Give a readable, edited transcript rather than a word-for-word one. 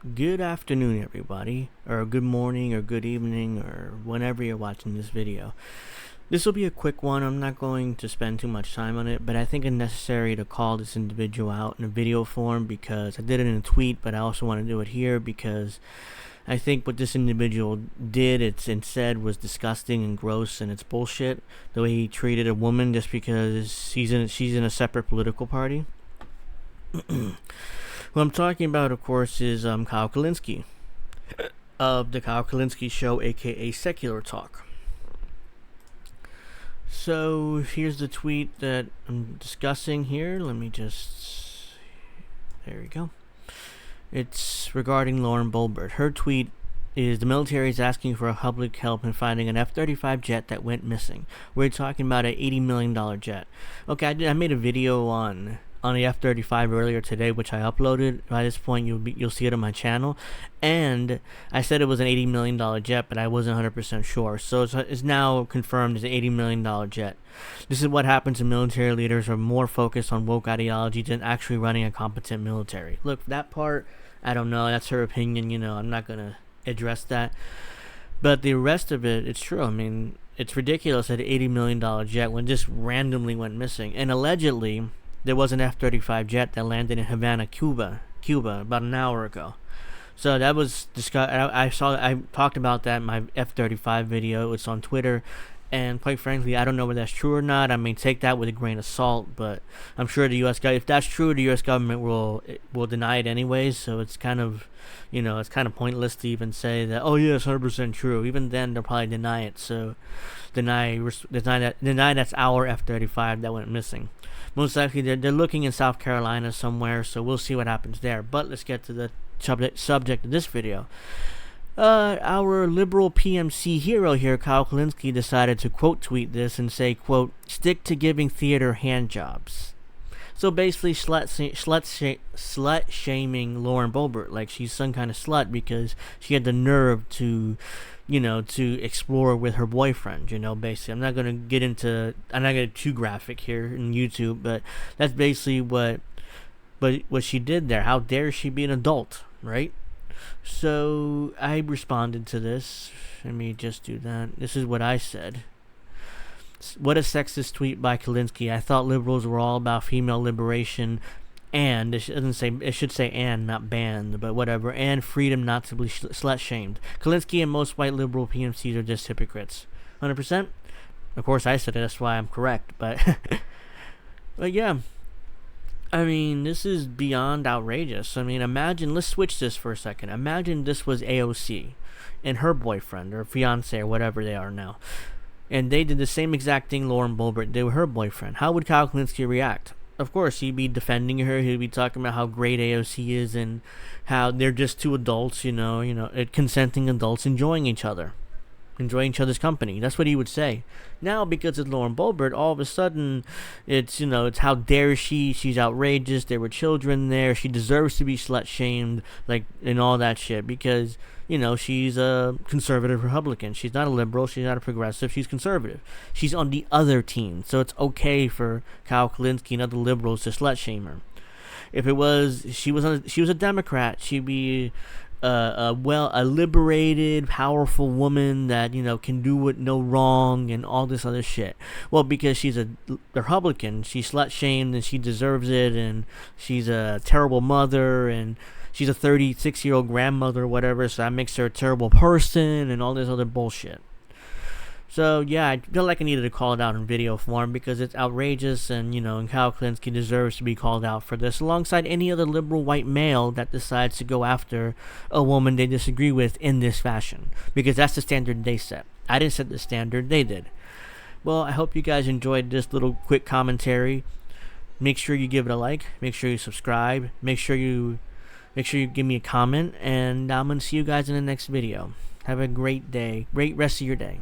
Good afternoon, everybody, or good morning, or good evening, or whenever you're watching this video. This will be a quick one. I'm not going to spend too much time on it, but I think it's necessary to call this individual out in a video form because I did it in a tweet, but I also want to do it here because I think what this individual did and said was disgusting and gross, and it's bullshit. The way he treated a woman just because she's in a separate political party. What I'm talking about, of course, is Kyle Kulinski of the Kyle Kulinski Show, aka Secular Talk. So here's the tweet that I'm discussing here. Let me just... There we go. It's regarding Lauren Boebert. Her tweet is, the military is asking for public help in finding an F-35 jet that went missing. We're talking about an $80 million jet. Okay, I made a video on the F-35 earlier today, which I uploaded. By this point, you'll see it on my channel, and I said it was an $80 million jet, but I wasn't 100% sure. So it's now confirmed it's an $80 million jet. This is what happens when military leaders are more focused on woke ideology than actually running a competent military. Look, that part, I don't know. That's her opinion. I'm not gonna address that. But the rest of it, it's true. I mean, it's ridiculous that an $80 million jet just randomly went missing, and allegedly there was an F-35 jet that landed in Havana, Cuba, about an hour ago. So that was discussed. I talked about that in my F-35 video. It's on Twitter, and quite frankly, I don't know whether that's true or not. I mean, take that with a grain of salt, but I'm sure the U.S. if that's true, the U.S. government will deny it anyways. So it's kind of, it's kind of pointless to even say that. Oh yeah, it's 100% true. Even then, they'll probably deny it. So deny that's our F-35 that went missing. Most likely, they're looking in South Carolina somewhere, so we'll see what happens there. But let's get to the subject of this video. Our liberal PMC hero here, Kyle Kulinski, decided to quote tweet this and say, quote, "Stick to giving theater hand jobs." So basically, slut shaming Lauren Boebert like she's some kind of slut because she had the nerve to explore with her boyfriend, basically. I'm not going to get too graphic here in YouTube, but that's basically what she did there. How dare she be an adult, right? So I responded to this. Let me just do that. This is what I said. What a sexist tweet by Kulinski. I thought liberals were all about female liberation and, it should say and, not banned, but whatever, and freedom not to be slut-shamed. Kulinski and most white liberal PMCs are just hypocrites. 100%? Of course I said it, that's why I'm correct, but... but yeah. I mean, this is beyond outrageous. I mean, imagine, let's switch this for a second. Imagine this was AOC and her boyfriend, or fiance, or whatever they are now. And they did the same exact thing Lauren Boebert did with her boyfriend. How would Kyle Kulinski react? Of course, he'd be defending her. He'd be talking about how great AOC is and how they're just two adults, consenting adults enjoying each other's company. That's what he would say. Now, because it's Lauren Boebert, all of a sudden, it's how dare she? She's outrageous. There were children there. She deserves to be slut shamed, and all that shit because she's a conservative Republican. She's not a liberal. She's not a progressive. She's conservative. She's on the other team, so it's okay for Kyle Kulinski and other liberals to slut shame her. If she was a Democrat, she'd be a liberated, powerful woman that can do no wrong and all this other shit. Well, because she's a Republican, she's slut shamed and she deserves it, and she's a terrible mother and she's a 36-year-old grandmother or whatever, so that makes her a terrible person and all this other bullshit. So yeah, I feel like I needed to call it out in video form because it's outrageous, and and Kyle Kulinski deserves to be called out for this, alongside any other liberal white male that decides to go after a woman they disagree with in this fashion, because that's the standard they set. I didn't set the standard, they did. Well, I hope you guys enjoyed this little quick commentary. Make sure you give it a like, make sure you subscribe, make sure you give me a comment, and I'm going to see you guys in the next video. Have a great day, great rest of your day.